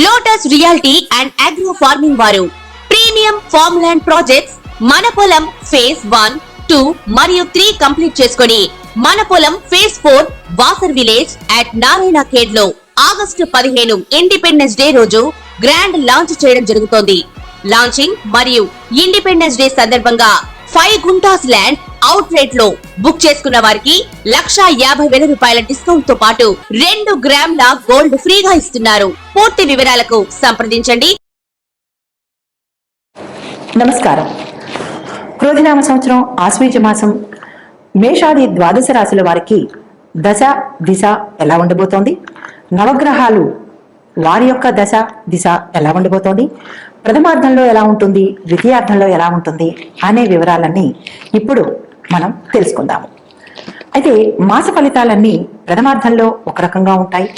Lotus reality and agro farming వారు premium farm land projects మన పొలం ఫేజ్ 1, 2 మరియు 3 కంప్లీట్ చేసుకుని మన పొలం phase 4 Wasar village at Narayana Khed లో ఆగస్టు 15 ఇండిపెండెన్స్ డే రోజు గ్రాండ్ లాంచ్ చేయడం జరుగుతోంది. లాంచింగ్ మరియు ఇండిపెండెన్స్ డే సందర్భంగా 5 గుంటాస్ ల్యాండ్ అవుట్ రేట్ లో బుక్ చేసుకున్న వారికి 1,50,000 రూపాయల డిస్కౌంట్ తో పాటు 2 గ్రాముల గోల్డ్ ఫ్రీగా ఇస్తున్నారు. పూర్తి వివరాలకు సంప్రదించండి. నమస్కారం. క్రోధినామ సంవత్సరం ఆశ్వీజ మాసం మేషాది ద్వాదశ రాశుల వారికి దశ దిశ ఎలా ఉండబోతోంది, నవగ్రహాలు వారి యొక్క దశ దిశ ఎలా ఉండబోతోంది, ప్రథమార్థంలో ఎలా ఉంటుంది, ద్వితీయార్థంలో ఎలా ఉంటుంది అనే వివరాలన్నీ ఇప్పుడు మనం తెలుసుకుందాము. అయితే మాస ఫలితాలన్నీ ప్రథమార్థంలో ఒక రకంగా ఉంటాయి,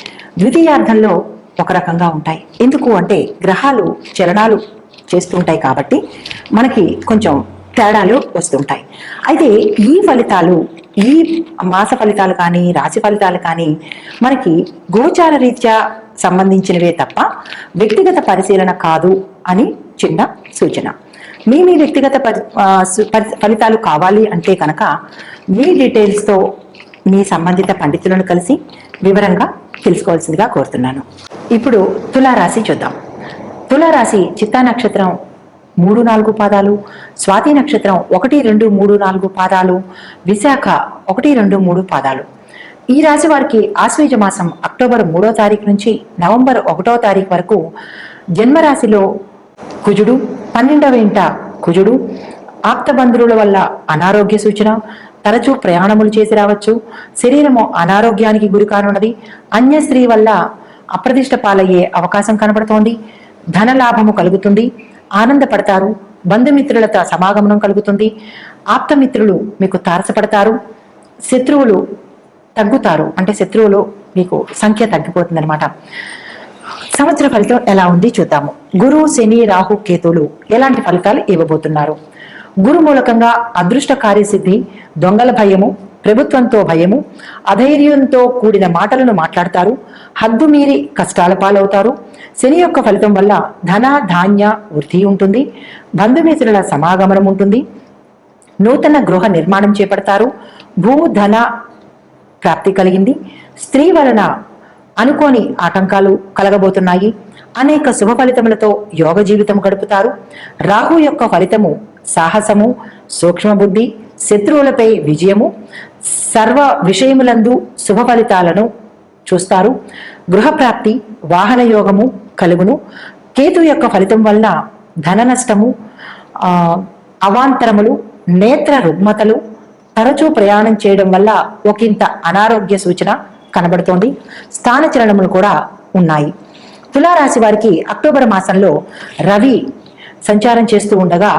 ద్వితీయార్థంలో ఒక రకంగా ఉంటాయి. ఎందుకు అంటే గ్రహాలు చలనాలు చేస్తుంటాయి కాబట్టి మనకి కొంచెం తేడాలు వస్తుంటాయి. అయితే ఈ ఫలితాలు, ఈ మాస ఫలితాలు కానీ రాశి ఫలితాలు కానీ మనకి గోచార రీత్యా సంబంధించినవే తప్ప వ్యక్తిగత పరిశీలన కాదు అని చిన్న సూచన. మీ వ్యక్తిగత ఫలితాలు కావాలి అంటే కనుక మీ డీటెయిల్స్తో మీ సంబంధిత పండితులను కలిసి వివరంగా తెలుసుకోవాల్సిందిగా కోరుతున్నాను. ఇప్పుడు తులారాశి చూద్దాం. తులారాశి చిత్తా నక్షత్రం 3-4 పాదాలు, స్వాతి నక్షత్రం 1-2-3-4 పాదాలు, విశాఖ 1-2-3 పాదాలు. ఈ రాశి వారికి ఆశ్వీజ మాసం అక్టోబర్ 3వ తారీఖు నుంచి నవంబర్ 1వ తారీఖు వరకు జన్మరాశిలో కుజుడు, 12వ ఇంట కుజుడు, ఆప్తబంధువుల వల్ల అనారోగ్య సూచన, తరచూ ప్రయాణములు చేసి రావచ్చు, శరీరము అనారోగ్యానికి గురి కానున్నది, అన్య స్త్రీ వల్ల అప్రతిష్ట పాలయ్యే అవకాశం కనబడుతోంది, ధన లాభము కలుగుతుంది, ఆనందపడతారు, బంధుమిత్రులతో సమాగమనం కలుగుతుంది, ఆప్తమిత్రులు మీకు తారసపడతారు, శత్రువులు తగ్గుతారు, అంటే శత్రువులు మీకు సంఖ్య తగ్గిపోతుంది అనమాట. సంవత్సర ఫలితం ఎలా ఉంది చూద్దాము. గురు, శని, రాహు, కేతువులు ఎలాంటి ఫలితాలు ఇవ్వబోతున్నారు? గురు మూలకంగా అదృష్ట కార్యసిద్ధి, దొంగల భయము, ప్రభుత్వంతో భయము, అధైర్యంతో కూడిన మాటలను మాట్లాడతారు, హద్దు మీరి కష్టాల పాలవుతారు. శని యొక్క ఫలితం వల్ల ధన ధాన్య వృద్ధి ఉంటుంది, బంధుమిత్రుల సమాగమనం ఉంటుంది, నూతన గృహ నిర్మాణం చేపడతారు, భూ ధన ప్రాప్తి కలిగింది, స్త్రీ వలన అనుకోని ఆటంకాలు కలగబోతున్నాయి, అనేక శుభ ఫలితములతో యోగ జీవితం గడుపుతారు. రాహు యొక్క ఫలితము సాహసము, సూక్ష్మ బుద్ధి, శత్రువులపై విజయము, సర్వ విషయములందు శుభ ఫలితాలను చూస్తారు, గృహప్రాప్తి, వాహన యోగము కలుగును. కేతు యొక్క ఫలితం వల్ల ధన నష్టము, అవాంతరములు, నేత్ర రుగ్మతలు, తరచూ ప్రయాణం చేయడం వల్ల ఒకంత అనారోగ్య సూచన కనబడుతోంది, స్థానచలనములు కూడా ఉన్నాయి. తులారాశి వారికి అక్టోబర్ మాసంలో రవి సంచారం చేస్తూ ఉండగా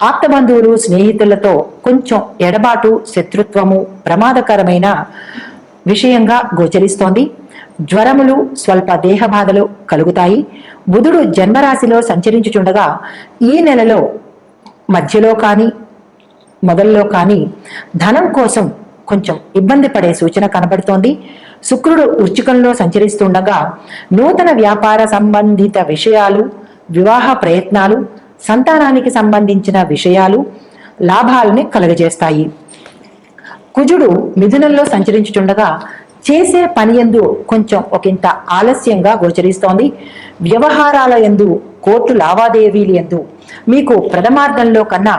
ఆప్తబంధువులు, స్నేహితులతో కొంచెం ఎడబాటు, శత్రుత్వము ప్రమాదకరమైన విషయంగా గోచరిస్తోంది. జ్వరములు, స్వల్ప దేహ బాధలు కలుగుతాయి. బుధుడు జన్మరాశిలో సంచరించుచుండగా ఈ నెలలో మధ్యలో కానీ మొదల్లో కానీ ధనం కోసం కొంచెం ఇబ్బంది పడే సూచన కనబడుతోంది. శుక్రుడు వృశ్చికంలో సంచరిస్తుండగా నూతన వ్యాపార సంబంధిత విషయాలు, వివాహ ప్రయత్నాలు, సంతానానికి సంబంధించిన విషయాలు లాభాలని కలుగజేస్తాయి. కుజుడు మిథునంలో సంచరించుచుండగా చేసే పని యందు కొంచెం ఒకంత ఆలస్యంగా గోచరిస్తోంది. వ్యవహారాల యందు, కోర్టు లావాదేవీల యందు మీకు ప్రథమార్థంలో కన్నా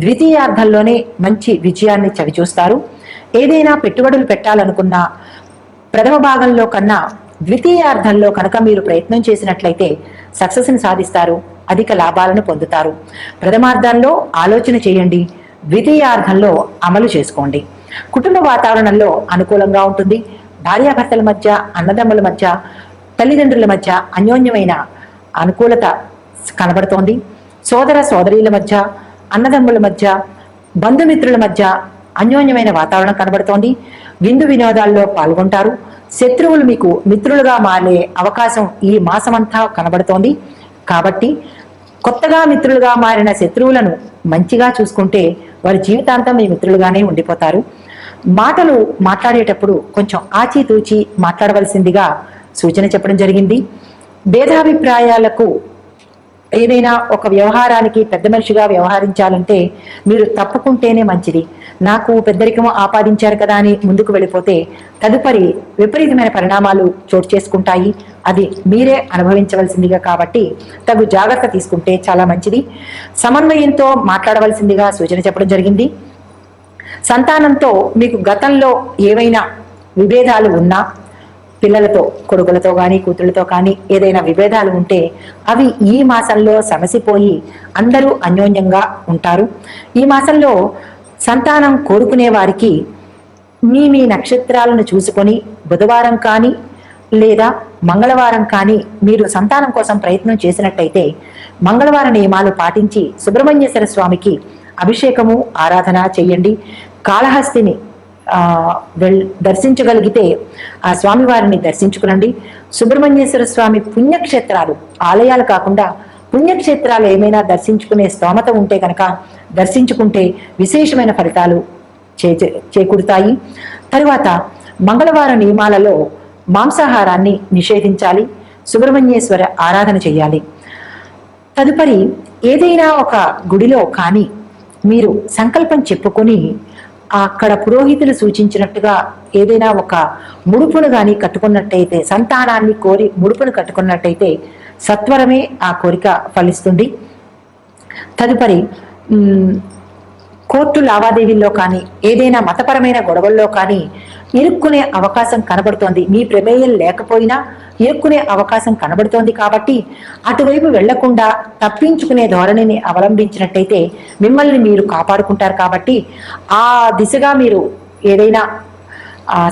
ద్వితీయార్థంలోనే మంచి విజయాన్ని చవిచూస్తారు. ఏదైనా పెట్టుబడులు పెట్టాలనుకున్నా ప్రథమ భాగంలో కన్నా ద్వితీయార్థంలో కనుక మీరు ప్రయత్నం చేసినట్లయితే సక్సెస్ని సాధిస్తారు, అధిక లాభాలను పొందుతారు. ప్రథమార్థంలో ఆలోచన చేయండి, ద్వితీయార్థంలో అమలు చేసుకోండి. కుటుంబ వాతావరణంలో అనుకూలంగా ఉంటుంది. భార్యాభర్తల మధ్య, అన్నదమ్ముల మధ్య, తల్లిదండ్రుల మధ్య అన్యోన్యమైన అనుకూలత కనబడుతోంది. సోదర సోదరీల మధ్య, అన్నదమ్ముల మధ్య, బంధుమిత్రుల మధ్య అన్యోన్యమైన వాతావరణం కనబడుతోంది. విందు వినోదాల్లో పాల్గొంటారు. శత్రువులు మీకు మిత్రులుగా మారే అవకాశం ఈ మాసమంతా కనబడుతోంది. కాబట్టి కొత్తగా మిత్రులుగా మారిన శత్రువులను మంచిగా చూసుకుంటే వారి జీవితాంతం మీ మిత్రులుగానే ఉండిపోతారు. మాటలు మాట్లాడేటప్పుడు కొంచెం ఆచితూచి మాట్లాడవలసిందిగా సూచన చెప్పడం జరిగింది. భేదాభిప్రాయాలకు ఏదైనా ఒక వ్యవహారానికి పెద్ద మనిషిగా వ్యవహరించాలంటే మీరు తప్పుకుంటేనే మంచిది. నాకు పెద్దరికము ఆపాదించారు కదా అని ముందుకు వెళ్ళిపోతే తదుపరి విపరీతమైన పరిణామాలు చోటు చేసుకుంటాయి. అది మీరే అనుభవించవలసిందిగా కాబట్టి తగు జాగ్రత్త తీసుకుంటే చాలా మంచిది. సమన్వయంతో మాట్లాడవలసిందిగా సూచన చెప్పడం జరిగింది. సంతానంతో మీకు గతంలో ఏవైనా విభేదాలు ఉన్నా, పిల్లలతో, కొడుకులతో కానీ కూతుళ్ళతో కానీ ఏదైనా విభేదాలు ఉంటే అవి ఈ మాసంలో సమసిపోయి అందరూ అన్యోన్యంగా ఉంటారు. ఈ మాసంలో సంతానం కోరుకునే వారికి మీ నక్షత్రాలను చూసుకొని బుధవారం కానీ లేదా మంగళవారం కానీ మీరు సంతానం కోసం ప్రయత్నం చేసినట్టయితే మంగళవార నియమాలు పాటించి సుబ్రహ్మణ్యేశ్వర స్వామికి అభిషేకము ఆరాధన చేయండి. కాళహస్తిని దర్శించగలిగితే ఆ స్వామివారిని దర్శించుకునండి. సుబ్రహ్మణ్యేశ్వర స్వామి పుణ్యక్షేత్రాలు, ఆలయాలు కాకుండా పుణ్యక్షేత్రాలు ఏమైనా దర్శించుకునే స్తోమత ఉంటే కనుక దర్శించుకుంటే విశేషమైన ఫలితాలు చేకూరుతాయి. తరువాత మంగళవార నియమాలలో మాంసాహారాన్ని నిషేధించాలి. సుబ్రహ్మణ్యేశ్వర ఆరాధన చేయాలి. తదుపరి ఏదైనా ఒక గుడిలో కానీ మీరు సంకల్పం చెప్పుకొని అక్కడ పురోహితులు సూచించినట్టుగా ఏదైనా ఒక ముడుపును కానీ కట్టుకున్నట్టయితే, సంతానాన్ని కోరి ముడుపును కట్టుకున్నట్టయితే సత్వరమే ఆ కోరిక ఫలిస్తుంది. తదుపరి కోర్టు లావాదేవీల్లో కానీ ఏదైనా మతపరమైన గొడవల్లో కానీ ఇరుక్కునే అవకాశం కనబడుతోంది. మీ ప్రమేయం లేకపోయినా ఇరుక్కునే అవకాశం కనబడుతోంది. కాబట్టి అటువైపు వెళ్లకుండా తప్పించుకునే ధోరణిని అవలంబించినట్టయితే మిమ్మల్ని మీరు కాపాడుకుంటారు. కాబట్టి ఆ దిశగా మీరు ఏదైనా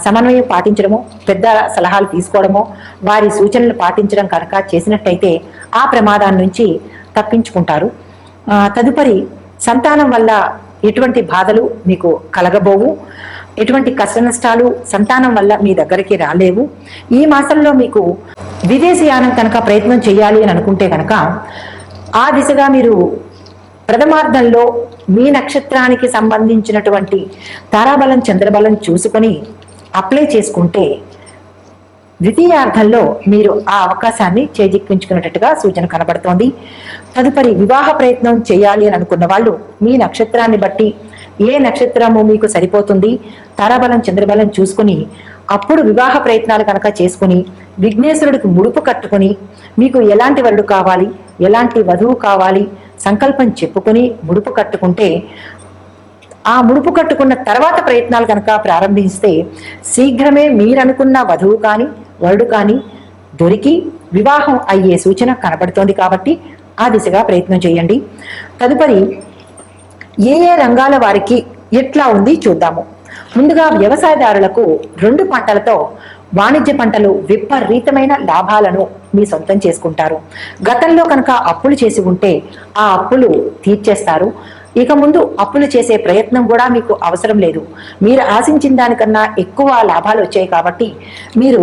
సమన్వయం పాటించడమో, పెద్ద సలహాలు తీసుకోవడమో, వారి సూచనలు పాటించడం కనుక చేసినట్టయితే ఆ ప్రమాదాల నుంచి తప్పించుకుంటారు. తదుపరి సంతానం వల్ల ఎటువంటి బాధలు మీకు కలగబోవు, ఎటువంటి కష్ట నష్టాలు సంతానం వల్ల మీ దగ్గరికి రాలేవు. ఈ మాసంలో మీకు విదేశీయానం కనుక ప్రయత్నం చేయాలి అని అనుకుంటే కనుక ఆ దిశగా మీరు ప్రథమార్థంలో మీ నక్షత్రానికి సంబంధించినటువంటి తారాబలం, చంద్రబలం చూసుకొని అప్లై చేసుకుంటే ద్వితీయార్థంలో మీరు ఆ అవకాశాన్ని చేజిక్కించుకునేటట్టుగా సూచన కనబడుతోంది. తదుపరి వివాహ ప్రయత్నం చేయాలి అని అనుకున్న వాళ్ళు మీ నక్షత్రాన్ని బట్టి ఏ నక్షత్రము మీకు సరిపోతుంది, తారాబలం, చంద్రబలం చూసుకుని అప్పుడు వివాహ ప్రయత్నాలు కనుక చేసుకుని విఘ్నేశ్వరుడికి ముడుపు కట్టుకుని మీకు ఎలాంటి వరుడు కావాలి, ఎలాంటి వధువు కావాలి సంకల్పం చెప్పుకొని ముడుపు కట్టుకుంటే ఆ ముడుపు కట్టుకున్న తర్వాత ప్రయత్నాలు కనుక ప్రారంభిస్తే శీఘ్రమే మీరనుకున్న వధువు కానీ వరుడు కానీ దొరికి వివాహం అయ్యే సూచన కనబడుతోంది. కాబట్టి ఆ దిశగా ప్రయత్నం చేయండి. తదుపరి ఏ ఏ రంగాల వారికి ఎట్లా ఉంది చూద్దాము. ముందుగా వ్యవసాయదారులకు 2 పంటలతో వాణిజ్య పంటలు విపరీతమైన లాభాలను మీ సొంతం చేసుకుంటారు. గతంలో కనుక అప్పులు చేసి ఉంటే ఆ అప్పులు తీర్చేస్తారు. ఇక ముందు అప్పులు చేసే ప్రయత్నం కూడా మీకు అవసరం లేదు. మీరు ఆశించిన దానికన్నా ఎక్కువ లాభాలు వచ్చాయి. కాబట్టి మీరు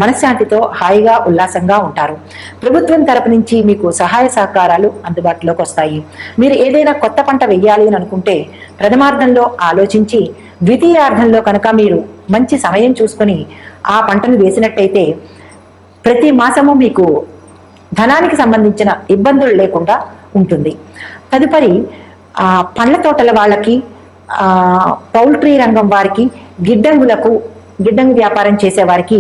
మనశ్శాంతితో హాయిగా ఉల్లాసంగా ఉంటారు. ప్రభుత్వం తరపు నుంచి మీకు సహాయ సహకారాలు అందుబాటులోకి వస్తాయి. మీరు ఏదైనా కొత్త పంట వెయ్యాలి అని అనుకుంటే ప్రథమార్థంలో ఆలోచించి ద్వితీయార్థంలో కనుక మీరు మంచి సమయం చూసుకొని ఆ పంటను వేసినట్టయితే ప్రతి మాసము మీకు ధనానికి సంబంధించిన ఇబ్బందులు లేకుండా ఉంటుంది. తదుపరి పండ్ల తోటల వాళ్ళకి, పౌల్ట్రీ రంగం వారికి, గిడ్డంగి వ్యాపారం చేసే వారికి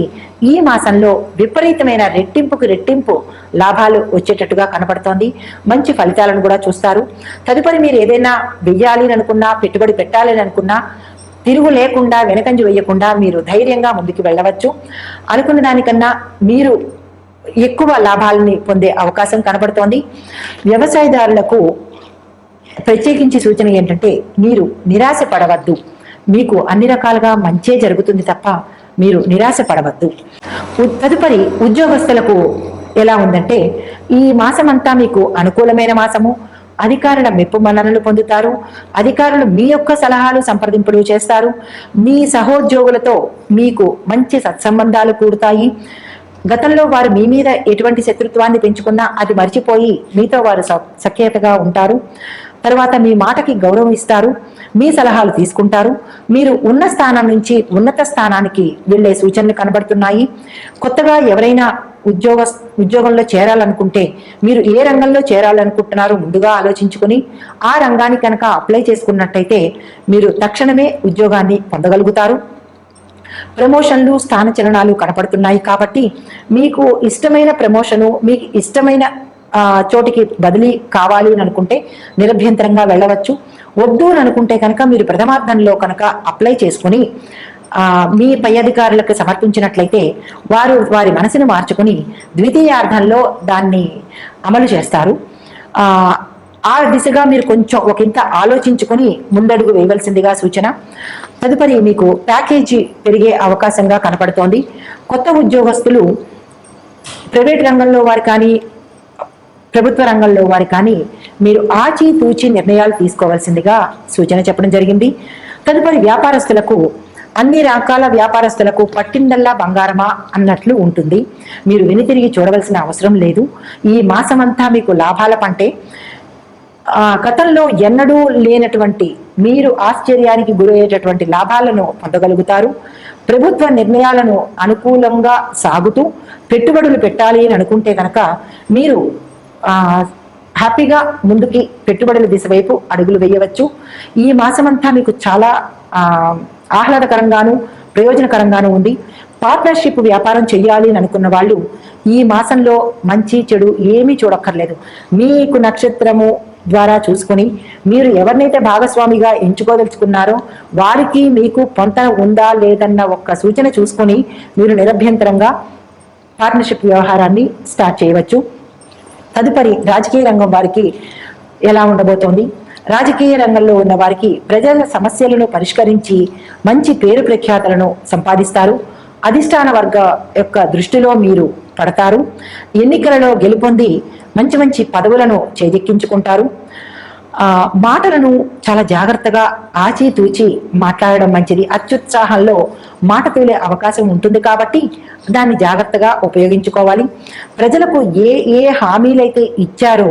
ఈ మాసంలో విపరీతమైన రెట్టింపు లాభాలు వచ్చేటట్టుగా కనబడుతోంది. మంచి ఫలితాలను కూడా చూస్తారు. తదుపరి మీరు ఏదైనా వెయ్యాలి అనుకున్నా, పెట్టుబడి పెట్టాలి అనుకున్నా తిరుగు లేకుండా, వెనకంజ వేయకుండా మీరు ధైర్యంగా ముందుకు వెళ్ళవచ్చు. అనుకున్న దానికన్నా మీరు ఎక్కువ లాభాలని పొందే అవకాశం కనబడుతోంది. వ్యవసాయదారులకు ప్రత్యేకించి సూచన ఏంటంటే మీరు నిరాశ పడవద్దు. మీకు అన్ని రకాలుగా మంచే జరుగుతుంది తప్ప మీరు నిరాశ పడవద్దు. తదుపరి ఉద్యోగస్తులకు ఎలా ఉందంటే ఈ మాసమంతా మీకు అనుకూలమైన మాసము. అధికారుల మెప్పు మన్ననలు పొందుతారు. అధికారులు మీ యొక్క సలహాలు సంప్రదింపులు చేస్తారు. మీ సహోద్యోగులతో మీకు మంచి సత్సంబంధాలు కూడుతాయి. గతంలో వారు మీ మీద ఎటువంటి శత్రుత్వాన్ని పెంచుకున్నా అది మర్చిపోయి మీతో వారు సఖ్యతగా ఉంటారు. తర్వాత మీ మాటకి గౌరవం ఇస్తారు, మీ సలహాలు తీసుకుంటారు. మీరు ఉన్న స్థానం నుంచి ఉన్నత స్థానానికి వెళ్ళే సూచనలు కనబడుతున్నాయి. కొత్తగా ఎవరైనా ఉద్యోగంలో చేరాలనుకుంటే మీరు ఏ రంగంలో చేరాలనుకుంటున్నారో ముందుగా ఆలోచించుకుని ఆ రంగానికి కనుక అప్లై చేసుకున్నట్టయితే మీరు తక్షణమే ఉద్యోగాన్ని పొందగలుగుతారు. ప్రమోషన్లు, స్థానచలనాలు కనపడుతున్నాయి కాబట్టి మీకు ఇష్టమైన ప్రమోషను, మీకు ఇష్టమైన చోటికి బదిలీ కావాలి అని అనుకుంటే నిరభ్యంతరంగా వెళ్ళవచ్చు. వద్దు అని అనుకుంటే కనుక మీరు ప్రథమార్థంలో కనుక అప్లై చేసుకుని మీ పై అధికారులకు సమర్పించినట్లయితే వారు వారి మనసును మార్చుకుని ద్వితీయార్థంలో దాన్ని అమలు చేస్తారు. ఆ దిశగా మీరు కొంచెం ఒకంత ఆలోచించుకొని ముందడుగు వేయవలసిందిగా సూచన. తదుపరి మీకు ప్యాకేజీ పెరిగే అవకాశంగా కనపడుతోంది. కొత్త ఉద్యోగస్తులు ప్రైవేట్ రంగంలో వారు కానీ ప్రభుత్వ రంగంలో వారు కానీ మీరు ఆచితూచి నిర్ణయాలు తీసుకోవాల్సిందిగా సూచన చెప్పడం జరిగింది. తదుపరి వ్యాపారస్తులకు, అన్ని రకాల వ్యాపారస్తులకు పట్టిందల్లా బంగారమా అన్నట్లు ఉంటుంది. మీరు వెనుతిరిగి చూడవలసిన అవసరం లేదు. ఈ మాసమంతా మీకు లాభాల పంటే. గతంలో ఎన్నడూ లేనటువంటి, మీరు ఆశ్చర్యానికి గురయ్యేటటువంటి లాభాలను పొందగలుగుతారు. ప్రభుత్వ నిర్ణయాలను అనుకూలంగా సాగుతూ పెట్టుబడులు పెట్టాలి అని అనుకుంటే కనుక మీరు హ్యాపీగా ముందుకి పెట్టుబడుల దిశ వైపు అడుగులు వేయవచ్చు. ఈ మాసమంతా మీకు చాలా ఆహ్లాదకరంగాను ప్రయోజనకరంగాను ఉంది. పార్ట్నర్షిప్ వ్యాపారం చేయాలి అని అనుకున్న వాళ్ళు ఈ మాసంలో మంచి చెడు ఏమీ చూడక్కర్లేదు. మీకు నక్షత్రము ద్వారా చూసుకొని మీరు ఎవరినైతే భాగస్వామిగా ఎంచుకోదలుచుకున్నారో వారికి మీకు పొంతన ఉందా లేదన్న ఒక్క సూచన చూసుకొని మీరు నిరభ్యంతరంగా పార్ట్నర్షిప్ వ్యవహారాన్ని స్టార్ట్ చేయవచ్చు. తదుపరి రాజకీయ రంగం వారికి ఎలా ఉండబోతోంది? రాజకీయ రంగంలో ఉన్న వారికి ప్రజల సమస్యలను పరిష్కరించి మంచి పేరు ప్రఖ్యాతలను సంపాదిస్తారు. అధిష్టాన వర్గ యొక్క దృష్టిలో మీరు పడతారు. ఎన్నికలలో గెలుపొంది మంచి మంచి పదవులను చేజెక్కించుకుంటారు. మాటలను చాలా జాగ్రత్తగా ఆచితూచి మాట్లాడడం మంచిది. అత్యుత్సాహంలో మాట తేలే అవకాశం ఉంటుంది కాబట్టి దాన్ని జాగ్రత్తగా ఉపయోగించుకోవాలి. ప్రజలకు ఏ ఏ హామీలైతే ఇచ్చారో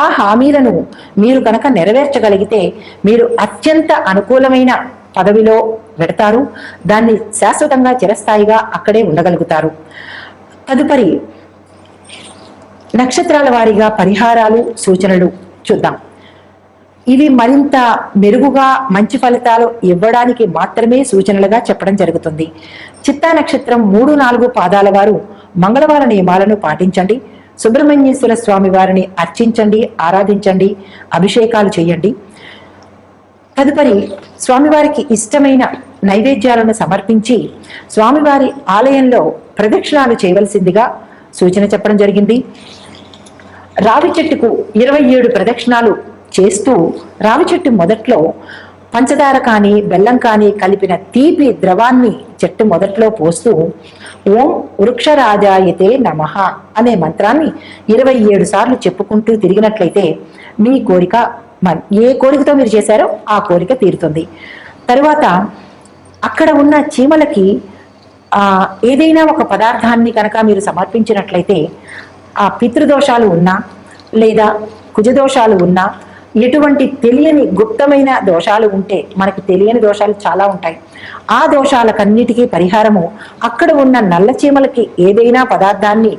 ఆ హామీలను మీరు కనుక నెరవేర్చగలిగితే మీరు అత్యంత అనుకూలమైన పదవిలో పెడతారు. దాన్ని శాశ్వతంగా చిరస్థాయిగా అక్కడే ఉండగలుగుతారు. తదుపరి నక్షత్రాల వారీగా పరిహారాలు, సూచనలు చూద్దాం. ఇవి మరింత మెరుగుగా మంచి ఫలితాలు ఇవ్వడానికి మాత్రమే సూచనలుగా చెప్పడం జరుగుతుంది. చిత్తా నక్షత్రం 3, 4 పాదాల వారు మంగళవార నియమాలను పాటించండి. సుబ్రహ్మణ్యేశ్వర స్వామి వారిని అర్చించండి, ఆరాధించండి, అభిషేకాలు చేయండి. తదుపరి స్వామివారికి ఇష్టమైన నైవేద్యాలను సమర్పించి స్వామివారి ఆలయంలో ప్రదక్షిణాలు చేయవలసిందిగా సూచన చెప్పడం జరిగింది. రావి చెట్టుకు 27 ప్రదక్షిణాలు చేస్తూ రావి చెట్టు మొదట్లో పంచదార కానీ బెల్లం కానీ కలిపిన తీపి ద్రవాన్ని చెట్టు మొదట్లో పోస్తూ ఓం వృక్షరాజాయతే నమః అనే మంత్రాన్ని 27 సార్లు చెప్పుకుంటూ తిరిగినట్లయితే మీ కోరిక, ఏ కోరికతో మీరు చేశారో ఆ కోరిక తీరుతుంది. తరువాత అక్కడ ఉన్న చీమలకి ఏదైనా ఒక పదార్థాన్ని కనుక మీరు సమర్పించినట్లయితే ఆ పితృదోషాలు ఉన్నా లేదా కుజదోషాలు ఉన్నా, ఎటువంటి తెలియని గుప్తమైన దోషాలు ఉంటే, మనకి తెలియని దోషాలు చాలా ఉంటాయి, ఆ దోషాలకన్నిటికీ పరిహారము అక్కడ ఉన్న నల్ల చీమలకి ఏదైనా పదార్థాన్ని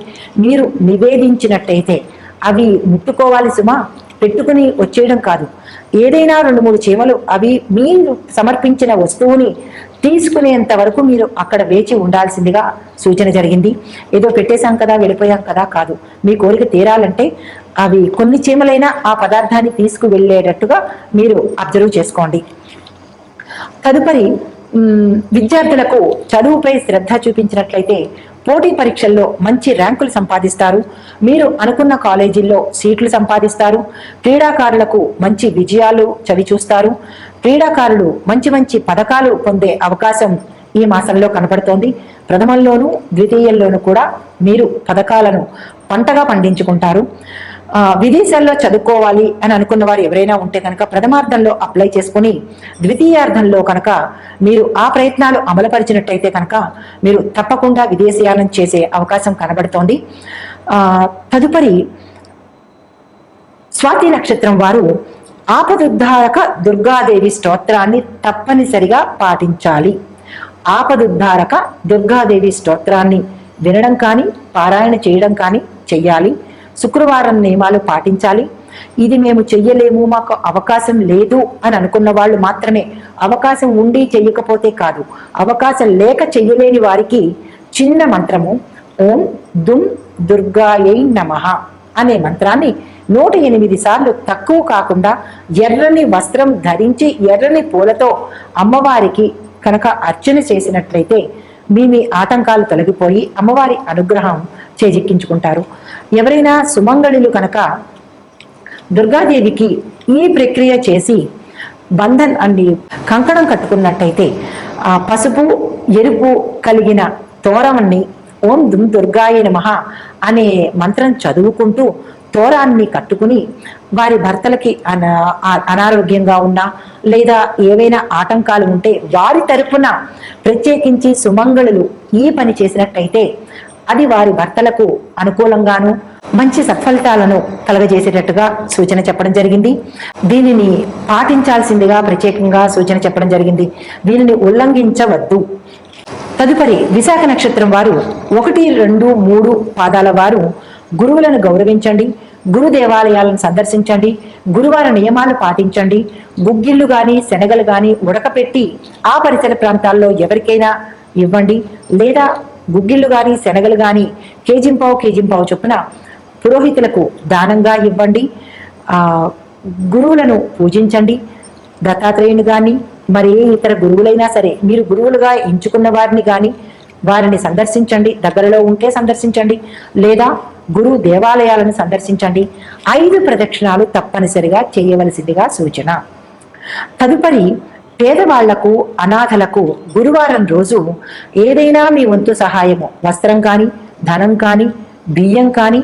మీరు నివేదించినట్టయితే అవి ముట్టుకోవాలి సుమా, పెట్టుకుని వచ్చేయడం కాదు. ఏదైనా 2-3 చీమలు అవి మీరు సమర్పించిన వస్తువుని తీసుకునేంత వరకు మీరు అక్కడ వేచి ఉండాల్సిందిగా సూచన జరిగింది. ఏదో పెట్టేశాం కదా వెళ్ళిపోయాం కదా కాదు. మీ కోరిక తీరాలంటే అవి కొన్ని చీమలైనా ఆ పదార్థాన్ని తీసుకువెళ్ళేటట్టుగా మీరు అబ్జర్వ్ చేసుకోండి. తదుపరి విద్యార్థులకు చదువుపై శ్రద్ధ చూపించినట్లయితే పోటీ పరీక్షల్లో మంచి ర్యాంకులు సంపాదిస్తారు. మీరు అనుకున్న కాలేజీల్లో సీట్లు సంపాదిస్తారు. క్రీడాకారులకు మంచి విజయాలు చవిచూస్తారు. క్రీడాకారులు మంచి మంచి పథకాలు పొందే అవకాశం ఈ మాసంలో కనపడుతోంది. ప్రథమంలోనూ ద్వితీయంలోనూ కూడా మీరు పథకాలను పంటగా పండించుకుంటారు. విదేశాల్లో చదువుకోవాలి అని అనుకున్న వారు ఎవరైనా ఉంటే కనుక ప్రథమార్థంలో అప్లై చేసుకుని ద్వితీయార్థంలో కనుక మీరు ఆ ప్రయత్నాలు అమలుపరిచినట్టయితే కనుక మీరు తప్పకుండా విదేశీయానం చేసే అవకాశం కనబడుతోంది. తదుపరి స్వాతి నక్షత్రం వారు ఆపదుద్ధారక దుర్గాదేవి స్తోత్రాన్ని తప్పనిసరిగా పాటించాలి. ఆపదుద్ధారక దుర్గాదేవి స్తోత్రాన్ని వినడం కానీ పారాయణ చేయడం కానీ చెయ్యాలి. శుక్రవారం నియమాలు పాటించాలి. ఇది మేము చెయ్యలేము, మాకు అవకాశం లేదు అని అనుకున్న వాళ్ళు మాత్రమే, అవకాశం ఉండి చెయ్యకపోతే కాదు, అవకాశం లేక చెయ్యలేని వారికి చిన్న మంత్రము ఓం దుమ్ దుర్గాయై నమః అనే మంత్రాన్ని 108 సార్లు తక్కువ కాకుండా ఎర్రని వస్త్రం ధరించి ఎర్రని పూలతో అమ్మవారికి కనుక అర్చన చేసినట్లయితే మీ ఆటంకాలు తొలగిపోయి అమ్మవారి అనుగ్రహం చేజిక్కించుకుంటారు. ఎవరైనా సుమంగళులు కనుక దుర్గాదేవికి ఈ ప్రక్రియ చేసి బంధన్ అన్ని కంకణం కట్టుకున్నట్టయితే ఆ పసుపు ఎరుపు కలిగిన తోరణాన్ని ఓం దుమ్ దుర్గాయ నమః అనే మంత్రం చదువుకుంటూ తోరాన్ని కట్టుకుని వారి భర్తలకి అనారోగ్యంగా ఉన్నా లేదా ఏవైనా ఆటంకాలు ఉంటే వారి తరపున ప్రత్యేకించి సుమంగళులు ఈ పని చేసినట్టయితే అది వారి భర్తలకు అనుకూలంగాను మంచి సత్ఫలితాలను కలగజేసేటట్టుగా సూచన చెప్పడం జరిగింది. దీనిని పాటించాల్సిందిగా ప్రత్యేకంగా సూచన చెప్పడం జరిగింది. దీనిని ఉల్లంఘించవద్దు. తదుపరి విశాఖ నక్షత్రం వారు 1, 2, 3 పాదాల వారు గురువులను గౌరవించండి, గురు దేవాలయాలను సందర్శించండి, గురువార నియమాలు పాటించండి, గుగ్గిళ్ళు గాని శనగలు గాని ఉడకపెట్టి ఆ పరిసర ప్రాంతాల్లో ఎవరికైనా ఇవ్వండి, లేదా గుగ్గిళ్ళు గాని శనగలు గాని కేజింపావు చొప్పున పురోహితులకు దానంగా ఇవ్వండి. గురువులను పూజించండి. దత్తాత్రేయుని గాని మరి ఏ ఇతర గురువులైనా సరే మీరు గురువులుగా ఎంచుకున్న వారిని కానీ వారిని సందర్శించండి, దగ్గరలో ఉంటే సందర్శించండి, లేదా గురు దేవాలయాలను సందర్శించండి. 5 ప్రదక్షిణాలు తప్పనిసరిగా చేయవలసిందిగా సూచన. తదుపరి పేదవాళ్లకు అనాథలకు గురువారం రోజు ఏదైనా మీ వంతు సహాయము, వస్త్రం కానీ ధనం కానీ బియ్యం కానీ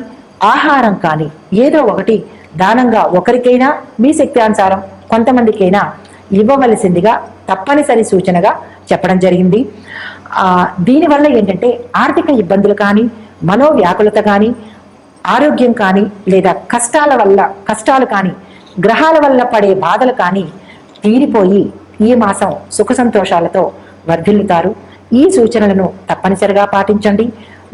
ఆహారం కానీ ఏదో ఒకటి దానంగా ఒకరికైనా మీ శక్తి అనుసారం కొంతమందికైనా ఇవ్వవలసిందిగా తప్పనిసరి సూచనగా చెప్పడం జరిగింది. దీనివల్ల ఏంటంటే ఆర్థిక ఇబ్బందులు కానీ మనోవ్యాకులత కానీ ఆరోగ్యం కానీ లేదా కష్టాలు కానీ గ్రహాల వల్ల పడే బాధలు కానీ తీరిపోయి ఈ మాసం సుఖ సంతోషాలతో వర్ధిల్లుతారు. ఈ సూచనలను తప్పనిసరిగా పాటించండి.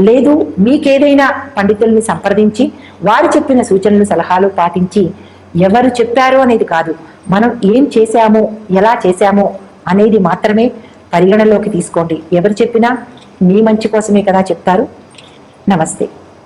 లేదు మీకేదైనా పండితుల్ని సంప్రదించి వారు చెప్పిన సూచనలు సలహాలు పాటించి ఎవరు చెప్పారో అనేది కాదు, మనం ఏం చేశామో ఎలా చేశామో అనేది మాత్రమే పరిగణలోకి తీసుకోండి. ఎవరు చెప్పినా మీ మంచి కోసమే కదా చెప్తారు. నమస్తే.